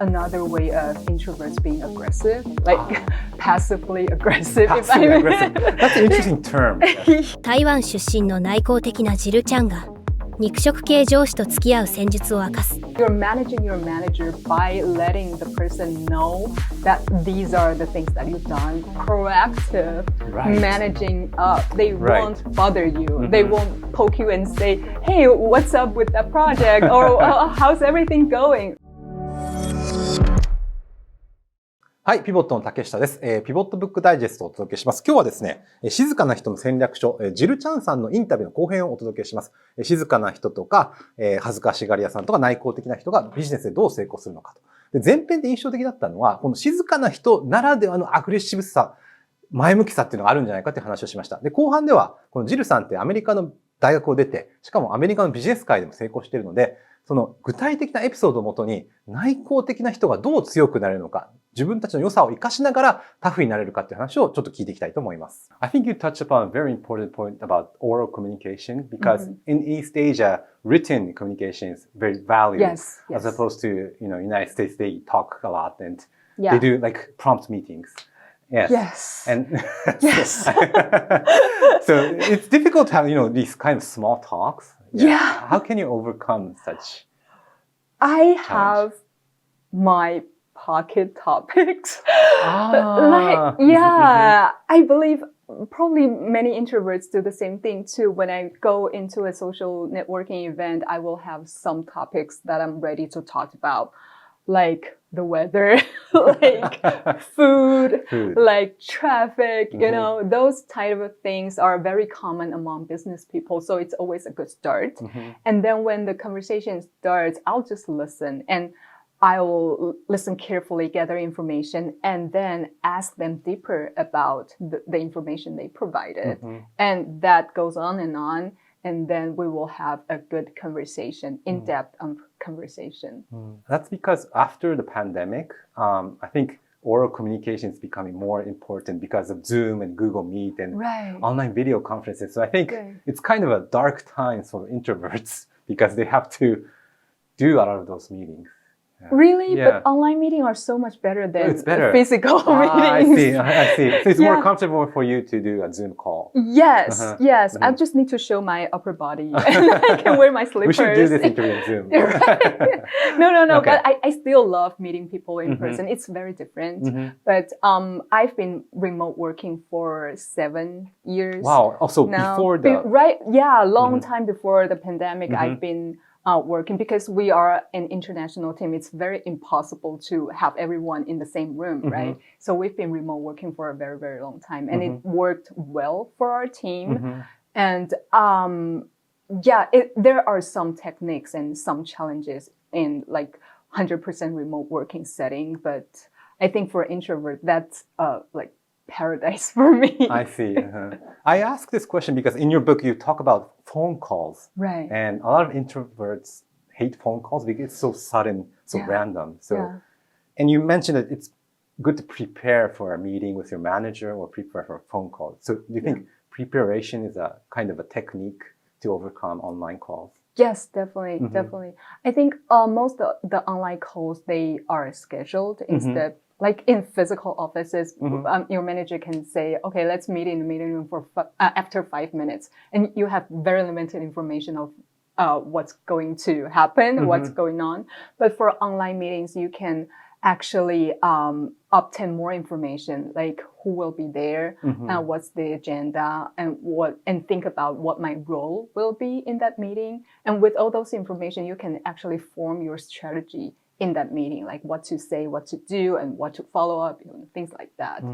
Another way of introverts being aggressive, like passively aggressive. Passively aggressive. That's an interesting term. 台湾出身の内向的なジルちゃんが肉食系上司と付き合う戦術を明かす。 You're managing your manager by letting the person know that these are the things that you've done. Proactive managing up. They won't bother you. They won't poke you and say, hey, what's up with that project? Or how's everything going? はい、ピボットの竹下です。ピボットブックダイジェストをお届けします。今日はですね、静かな人の戦略書、ジル・チャンさんのインタビューの後編をお届けします。静かな人とか、恥ずかしがり屋さんとか内向的な人がビジネスでどう成功するのかと。で、前編で印象的だったのは、この静かな人ならではのアグレッシブさ、前向きさっていうのがあるんじゃないかっていう話をしました。で、後半では、このジルさんってアメリカの大学を出て、しかもアメリカのビジネス界でも成功しているので、その具体的なエピソードをもとに内向的な人がどう強くなれるのか、自分たちの良さを生かしながらタフになれるかっていう話をちょっと聞いていきたいと思います。I think you touched upon a very important point about oral communication because in East Asia, written communication is very valued Yes. as opposed to, United States, they talk a lot and they do like prompt meetings. Yes. And Yes. so it's difficult to have, these kind of small talks. Yeah. How can you overcome such? I have my pocket topics. Ah. I believe probably many introverts do the same thing too. When I go into a social networking event, I will have some topics that I'm ready to talk about, like the weather, like food, like traffic, those type of things are very common among business people. So it's always a good start. And then when the conversation starts, I'll just listen and I will listen carefully, gather information, and then ask them deeper about the information they provided. And that goes on. And then we will have a good conversation, in-depth conversation. That's because after the pandemic, I think oral communication is becoming more important because of Zoom and Google Meet and online video conferences. So I think it's kind of a dark time for introverts because they have to do a lot of those meetings. Really? Yeah. But online meetings are so much better than physical I meetings. see. So it's more comfortable for you to do a Zoom call. Yes. I just need to show my upper body and I can wear my slippers. We should do this interview on Zoom. No. Okay. But I still love meeting people in person. It's very different. But I've been remote working for 7 years. Wow. Also now. Before the... long time before the pandemic, I've been working because we are an international team. It's very impossible to have everyone in the same room, right? So we've been remote working for a very, very long time and it worked well for our team. And there are some techniques and some challenges in like 100% remote working setting, but I think for introvert, that's like paradise for me. I see. I ask this question because in your book you talk about phone calls. Right. And a lot of introverts hate phone calls because it's so sudden, so random. So, and you mentioned that it's good to prepare for a meeting with your manager or prepare for a phone call. So do you think preparation is a kind of a technique to overcome online calls? Yes, definitely. I think most of the online calls, they are scheduled instead. Like in physical offices, your manager can say, okay, let's meet in the meeting room for after 5 minutes. And you have very limited information of what's going to happen, what's going on. But for online meetings, you can actually obtain more information, like who will be there, what's the agenda, and think about what my role will be in that meeting. And with all those information, you can actually form your strategy in that meeting, like what to say, what to do, and what to follow up, things like that.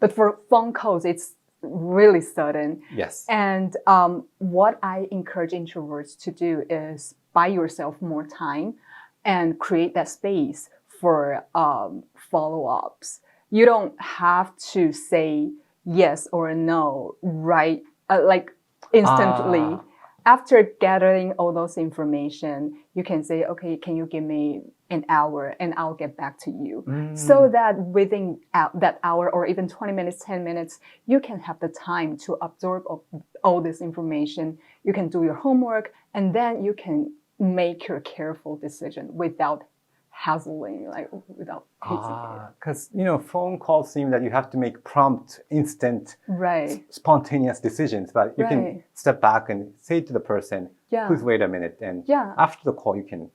But for phone calls, it's really sudden. Yes. And what I encourage introverts to do is buy yourself more time and create that space for follow-ups. You don't have to say yes or no right like instantly. After gathering all those information, you can say, okay, can you give me an hour and I'll get back to you. So that within that hour or even 20 minutes, 10 minutes, you can have the time to absorb all this information. You can do your homework and then you can make your careful decision without hassling, like without because phone calls seem that you have to make prompt, instant, spontaneous decisions, but you can step back and say to the person, please wait a minute, and after the call you can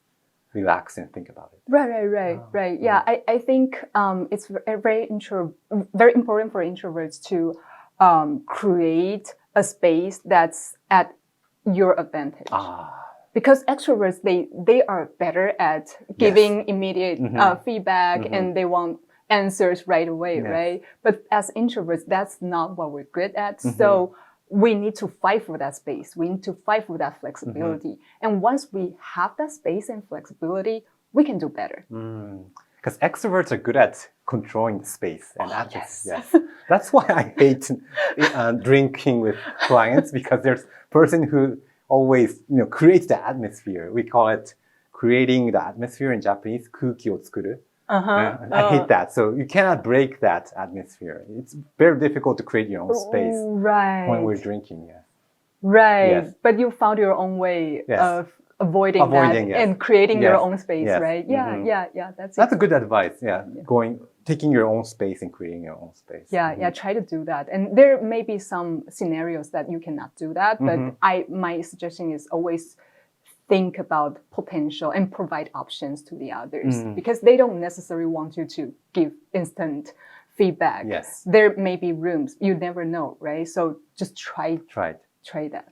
relax and think about it. Right. Yeah, I think it's very important for introverts to create a space that's at your advantage. Because extroverts, they are better at giving immediate feedback and they want answers right away, right? But as introverts, that's not what we're good at. So we need to fight for that space. We need to fight for that flexibility. And once we have that space and flexibility, we can do better. Because extroverts are good at controlling the space and atmosphere. Yes. That's why I hate drinking with clients, because there's a person who always creates the atmosphere. We call it creating the atmosphere in Japanese, 空気を作る. I hate that. So you cannot break that atmosphere. It's very difficult to create your own space when we're drinking. But you found your own way of avoiding that and creating your own space, right? That's a good advice. Taking your own space and creating your own space. Try to do that. And there may be some scenarios that you cannot do that, but my suggestion is always think about potential and provide options to the others, because they don't necessarily want you to give instant feedback. There may be rooms, you never know, right? So just try that.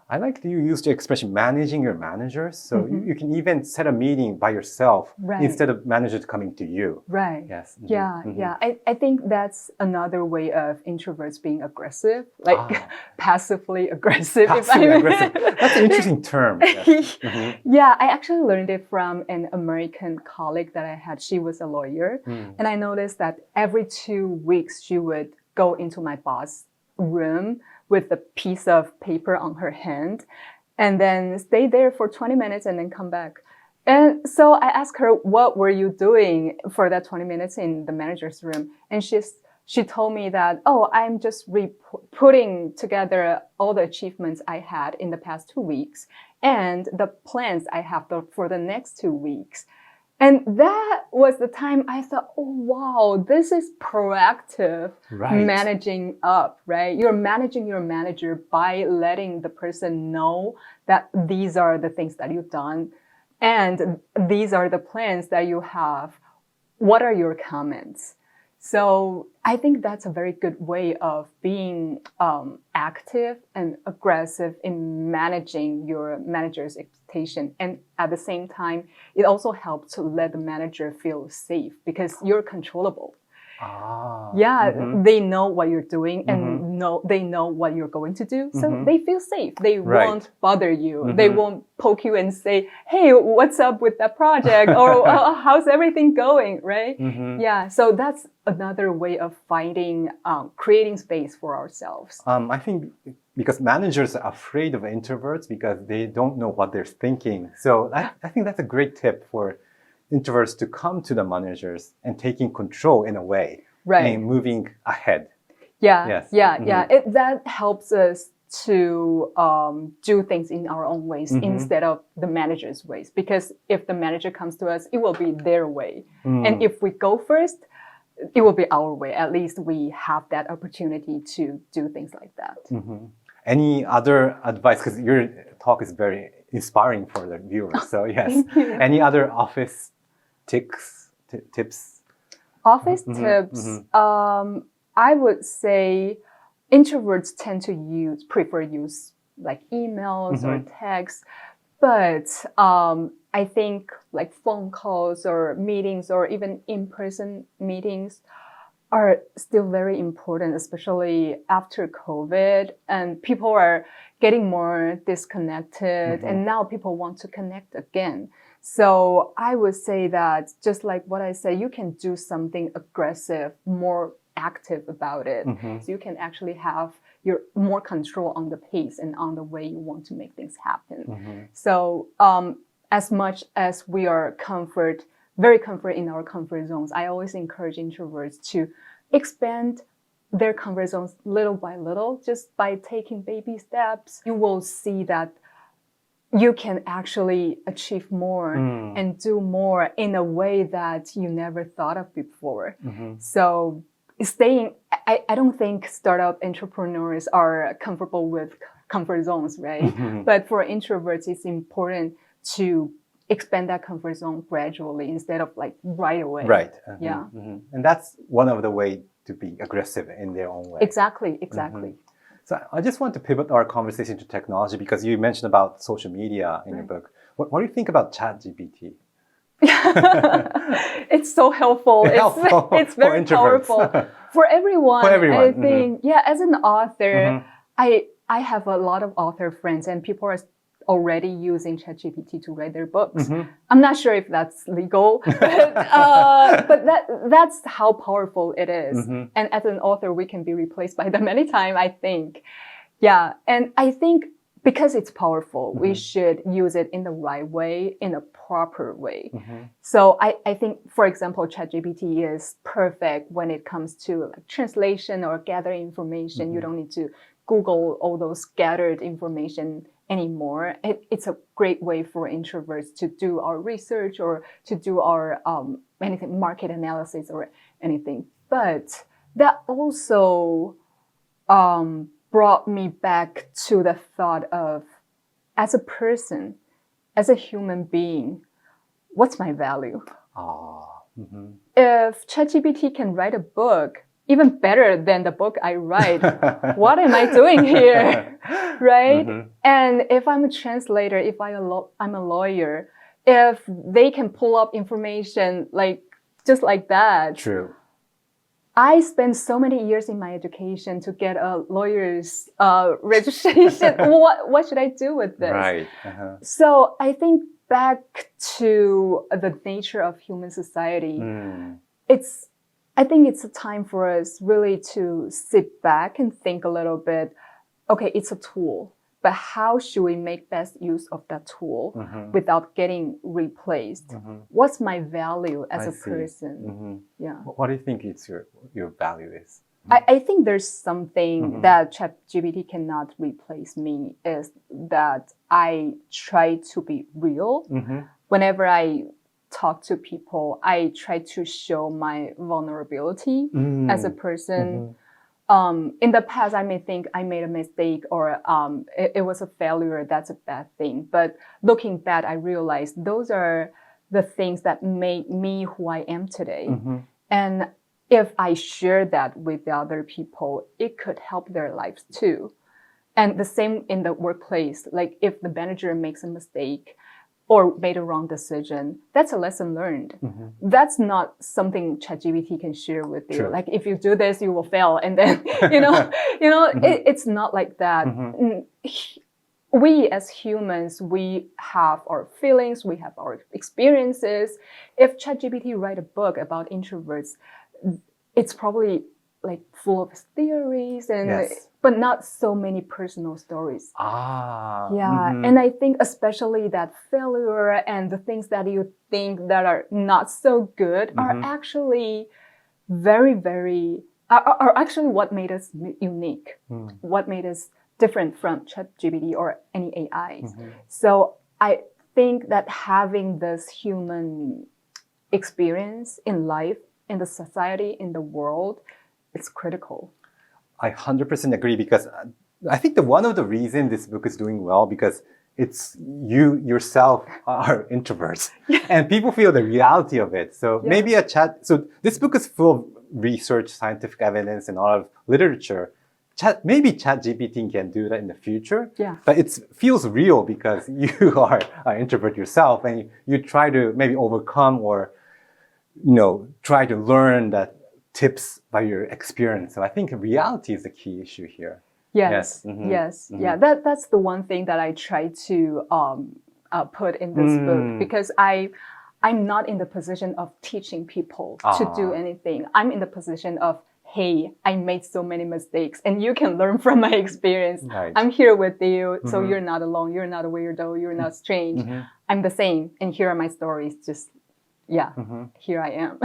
I like that you use the expression managing your managers. So you can even set a meeting by yourself instead of managers coming to you. Yes. I think that's another way of introverts being aggressive, like passively aggressive. Passively aggressive. That's an interesting term. I actually learned it from an American colleague that I had. She was a lawyer. And I noticed that every 2 weeks she would go into my boss' room with a piece of paper on her hand and then stay there for 20 minutes and then come back. And so I asked her, what were you doing for that 20 minutes in the manager's room? And she told me that, I'm just putting together all the achievements I had in the past 2 weeks and the plans I have for the next 2 weeks. And that was the time I thought, wow, this is proactive managing up, right? You're managing your manager by letting the person know that these are the things that you've done and these are the plans that you have. What are your comments? So I think that's a very good way of being active and aggressive in managing your manager's expectation. And at the same time, it also helps to let the manager feel safe because you're controllable. They know what you're doing and they know what you're going to do. So they feel safe. They won't bother you. They won't poke you and say, hey, what's up with that project? Or how's everything going? Right? So that's another way of creating space for ourselves. I think because managers are afraid of introverts because they don't know what they're thinking. So I think that's a great tip for introverts to come to the managers and taking control in a way and moving ahead. That helps us to do things in our own ways instead of the manager's ways. Because if the manager comes to us, it will be their way. And if we go first, it will be our way. At least we have that opportunity to do things like that. Any other advice? Because your talk is very inspiring for the viewers. So yes, any other office tips? Office tips. I would say introverts tend to prefer use like emails or texts, but I think like phone calls or meetings or even in-person meetings are still very important, especially after COVID, and people are getting more disconnected and now people want to connect again. So I would say that just like what I said, you can do something aggressive, more active about it. So you can actually have your more control on the pace and on the way you want to make things happen. So as much as we are very comfort in our comfort zones, I always encourage introverts to expand their comfort zones little by little, just by taking baby steps. You will see that you can actually achieve more and do more in a way that you never thought of before. So I don't think startup entrepreneurs are comfortable with comfort zones, right? But for introverts, it's important to expand that comfort zone gradually instead of like right away. Right. Yeah. And that's one of the ways to be aggressive in their own way. Exactly. So I just want to pivot our conversation to technology because you mentioned about social media in your book. What do you think about ChatGPT? It's so helpful. It's very powerful for everyone. I think, as an author, I have a lot of author friends and people are already using ChatGPT to write their books. I'm not sure if that's legal, but that's how powerful it is. And as an author, we can be replaced by them anytime, I think. Yeah. And I think because it's powerful, we should use it in the right way, in a proper way. So I think, for example, ChatGPT is perfect when it comes to like translation or gathering information. You don't need to Google all those gathered information anymore. It's a great way for introverts to do our research or to do our anything, market analysis or anything. But that also brought me back to the thought of, as a person, as a human being, what's my value? If ChatGPT can write a book, even better than the book I write, what am I doing here? Right? And if I'm a translator, if I'm a lawyer, if they can pull up information like just like that. True. I spent so many years in my education to get a lawyer's registration. What should I do with this? Right. So I think back to the nature of human society, I think it's a time for us really to sit back and think a little bit, okay, it's a tool, but how should we make best use of that tool without getting replaced? What's my value as a person? Yeah. What do you think your value is? I think there's something that ChatGPT cannot replace me is that I try to be real. Whenever I talk to people, I try to show my vulnerability as a person. In the past, I may think I made a mistake or it was a failure. That's a bad thing. But looking back, I realized those are the things that made me who I am today. And if I share that with the other people, it could help their lives too. And the same in the workplace. Like if the manager makes a mistake, or made a wrong decision, that's a lesson learned. That's not something ChatGPT can share with you. True. Like if you do this, you will fail. And then, it's not like that. We as humans, we have our feelings, we have our experiences. If ChatGPT write a book about introverts, it's probably like full of theories but not so many personal stories. And I think especially that failure and the things that you think that are not so good are actually very, very, are actually what made us unique, what made us different from ChatGPT or any AIs. So I think that having this human experience in life, in the society, in the world, it's critical. I 100% agree because I think that one of the reasons this book is doing well because it's you yourself are introverts and people feel the reality of it. So maybe so this book is full of research, scientific evidence and a lot of literature. Maybe ChatGPT can do that in the future, but it feels real because you are an introvert yourself and you try to maybe overcome or, try to learn that tips by your experience. So I think reality is the key issue here. Yes. Yeah, that's the one thing that I try to put in this book because I'm not in the position of teaching people to do anything. I'm in the position of, hey, I made so many mistakes and you can learn from my experience. Right. I'm here with you, so you're not alone. You're not a weirdo. You're not strange. I'm the same, and here are my stories. Just, here I am.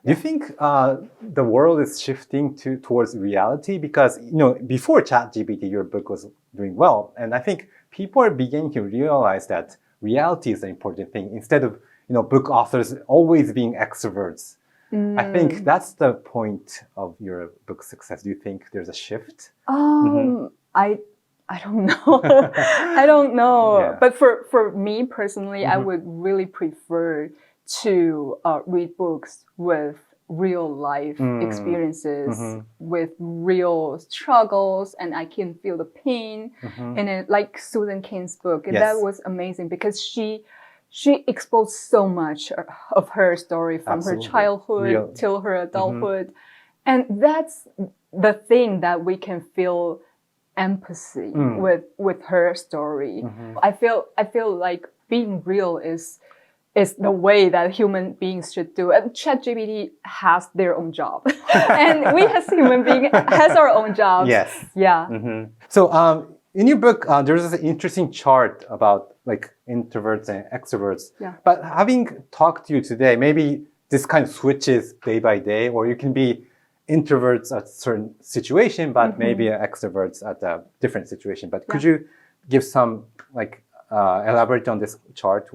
Do you think the world is shifting towards reality? Because, before ChatGPT, your book was doing well. And I think people are beginning to realize that reality is the important thing instead of, book authors always being extroverts. I think that's the point of your book success. Do you think there's a shift? I don't know. I don't know. Yeah. But for me personally, I would really prefer to read books with real life experiences, with real struggles, and I can feel the pain. And it, like Susan Cain's book, that was amazing because she exposed so much of her story from her childhood till her adulthood. And that's the thing that we can feel empathy with her story. I feel like being real is the way that human beings should do. And ChatGPT has their own job. And we as human beings has our own jobs. Yes. Yeah. So in your book, there's this interesting chart about like introverts and extroverts. Yeah. But having talked to you today, maybe this kind of switches day by day, or you can be introverts at a certain situation, but maybe extroverts at a different situation. But could you give some, like, elaborate on this chart?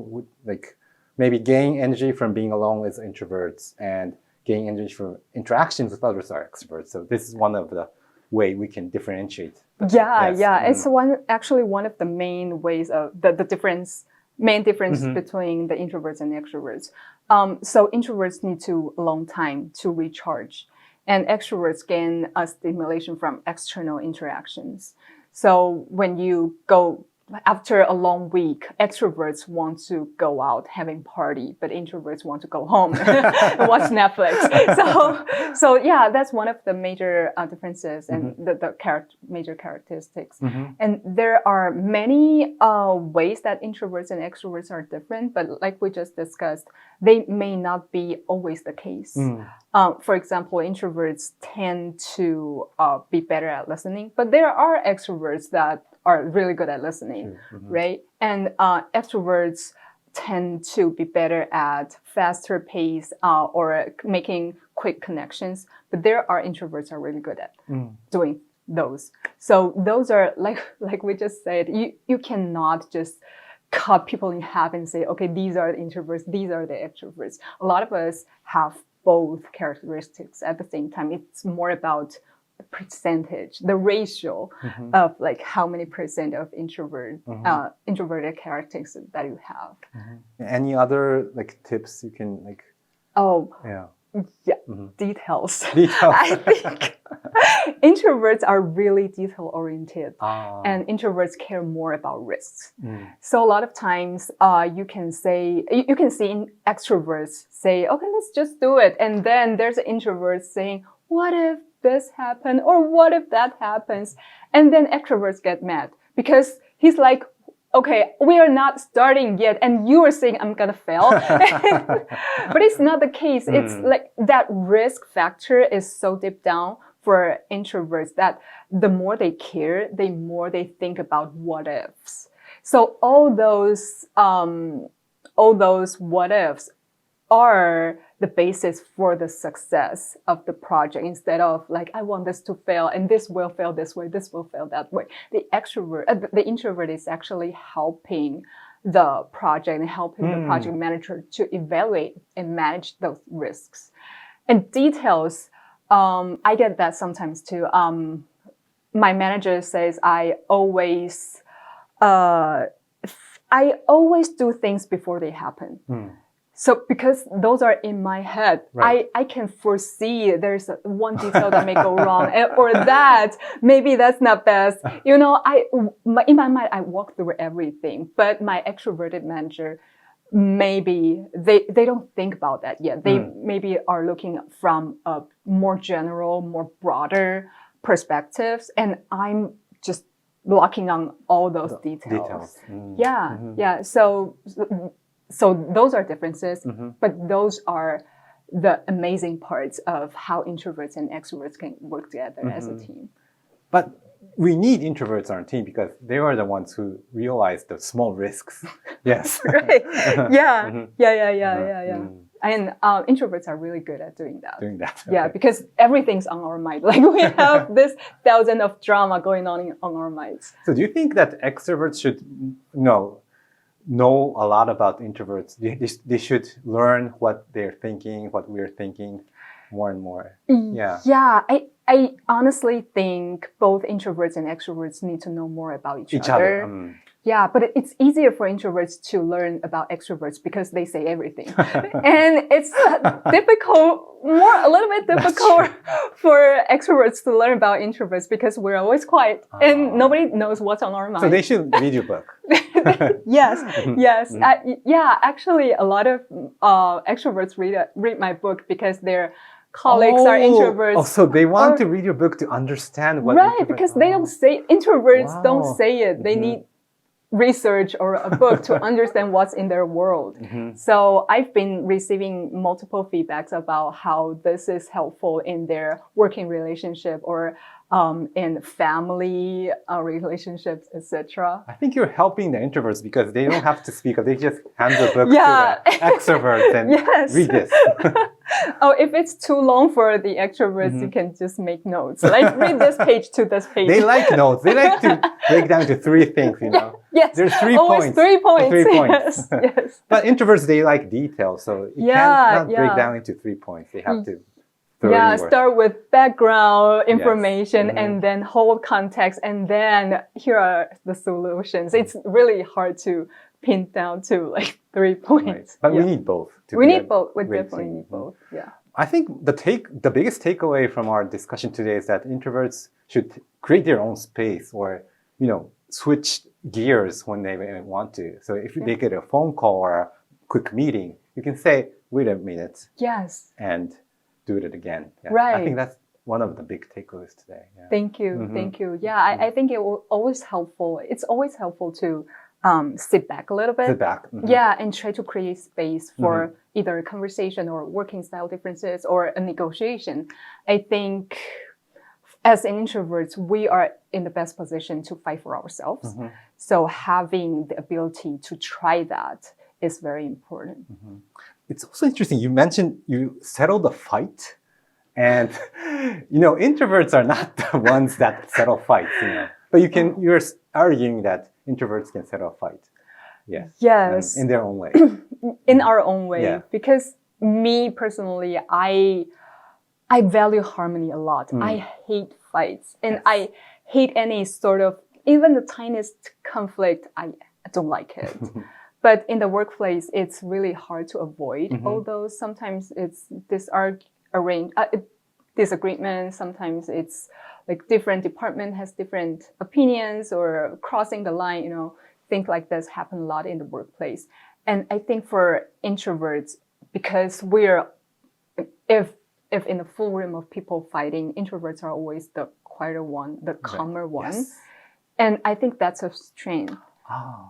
Like, maybe gain energy from being alone with introverts and gain energy from interactions with others are extroverts. So this is one of the way we can differentiate. It's actually one of the main ways of the main difference between the introverts and extroverts. So introverts need a long time to recharge, and extroverts gain a stimulation from external interactions. So when you go after a long week, extroverts want to go out having party, but introverts want to go home and watch Netflix. So yeah, that's one of the major differences and the major characteristics. And there are many ways that introverts and extroverts are different, but like we just discussed, they may not be always the case. For example, introverts tend to be better at listening, but there are extroverts that are really good at listening, right? And extroverts tend to be better at faster pace or making quick connections, but there are introverts are really good at doing those. So those are like we just said, you cannot just cut people in half and say, okay, these are the introverts, these are the extroverts. A lot of us have both characteristics at the same time. It's more about percentage, the ratio of like how many percent of introverted characteristics that you have. Any other like tips you can like? Details. Details. I think introverts are really detail oriented, and introverts care more about risks. So a lot of times, you can see extroverts say, "Okay, let's just do it," and then there's an introvert saying, "What if this happened, or what if that happens?" And then extroverts get mad because he's like, okay, we are not starting yet, and you are saying I'm gonna fail. But it's not the case. It's like that risk factor is so deep down for introverts that the more they care, the more they think about what ifs. So all those what ifs are the basis for the success of the project, instead of like, I want this to fail and this will fail this way, this will fail that way. The introvert is actually helping the project and helping the project manager to evaluate and manage those risks. And details, I get that sometimes too. My manager says I always do things before they happen. So because those are in my head, I can foresee there's one detail that may go wrong, or that maybe that's not best. In my mind, I walk through everything, but my extroverted manager, maybe they don't think about that yet. They maybe are looking from a more general, more broader perspectives, and I'm just locking on all those details. Yeah. So those are differences, but those are the amazing parts of how introverts and extroverts can work together as a team. But we need introverts on our team because they are the ones who realize the small risks. Yes. Right. Yeah. And introverts are really good at doing that. Doing that. Yeah, because everything's on our mind. Like we have this thousand of drama going on our minds. So do you think that extroverts should know a lot about introverts? They should learn what they're thinking, what we're thinking more and more. Yeah. Yeah, I honestly think both introverts and extroverts need to know more about each other. Yeah, but it's easier for introverts to learn about extroverts because they say everything. And it's a little bit difficult for extroverts to learn about introverts because we're always quiet and nobody knows what's on our mind. So they should read your book. Yes. Yeah, actually a lot of extroverts read my book because their colleagues are introverts. Oh, so they want to read your book to understand what because they don't say, introverts don't say it. They need research or a book to understand what's in their world. So I've been receiving multiple feedbacks about how this is helpful in their working relationship or in family relationships, etc. I think you're helping the introverts because they don't have to speak up. They just hand the book to the extroverts and read this. If it's too long for the extroverts, you can just make notes. Like read this page to this page. They like notes. They like to break down to 3 things, you know. Yes. There's 3 Always points. 3 points. 3 points. Yes. But introverts, they like detail. So you cannot break down into 3 points. They have to start with background information and then whole context and then here are the solutions. It's really hard to pin down to like 3 points. Right. But we need both. We need both. We definitely need both. Yeah. I think the biggest takeaway from our discussion today is that introverts should create their own space or, switch gears when they want to. So if they get a phone call or a quick meeting, you can say, wait a minute. Yes. And do it again. Yeah. Right. I think that's one of the big takeaways today. Yeah. Thank you. Thank you. Yeah, I think it's always helpful to sit back a little bit. Sit back. Yeah, and try to create space for either a conversation or working style differences or a negotiation. I think as introverts, we are in the best position to fight for ourselves. So having the ability to try that is very important. It's also interesting. You mentioned you settled a fight. And, introverts are not the ones that settle fights, But you're arguing that introverts can settle a fight. Yes. Yes. In their own way. In our own way. Yeah. Because me personally, I value harmony a lot. I hate fights. And I hate any sort of, even the tiniest conflict, I don't like it. But in the workplace, it's really hard to avoid all those. Sometimes it's disagreement. Sometimes it's like different department has different opinions or crossing the line, things like this happen a lot in the workplace. And I think for introverts, because if in a full room of people fighting, introverts are always the quieter one, the calmer one. Yes. And I think that's a strength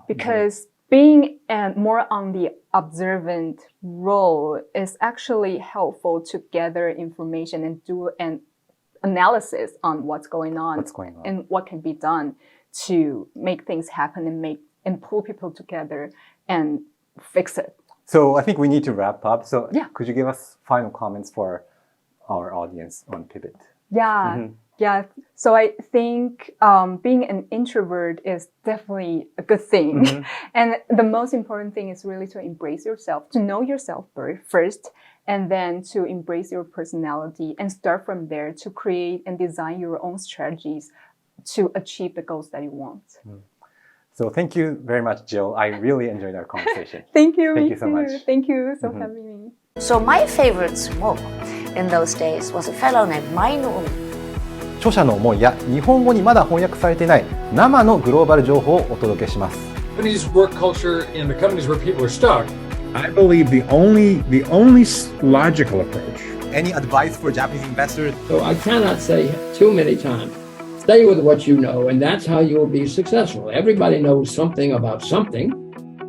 because being more on the observant role is actually helpful to gather information and do an analysis on what's going on and what can be done to make things happen and pull people together and fix it. So I think we need to wrap up. So could you give us final comments for our audience on Pivot? Yeah. So I think being an introvert is definitely a good thing. And the most important thing is really to embrace yourself, to know yourself first, and then to embrace your personality and start from there to create and design your own strategies to achieve the goals that you want. So thank you very much, Jill. I really enjoyed our conversation. Thank you. Thank you so much. Thank you for having me. So my favorite smoke in those days was a fellow named Mainu. 著者の思いや日本語にまだ翻訳されていない生のグローバル情報をお届けします。Companies' work culture in the companies where people are stuck. I believe the only logical approach. Any advice for Japanese investors? So I cannot say too many times, stay with what you know, and that's how you'll be successful. Everybody knows something about something.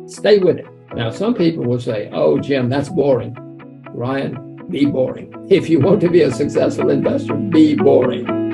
Stay with it. Now, some people will say, oh, Jim, that's boring. Ryan, be boring. If you want to be a successful investor, be boring.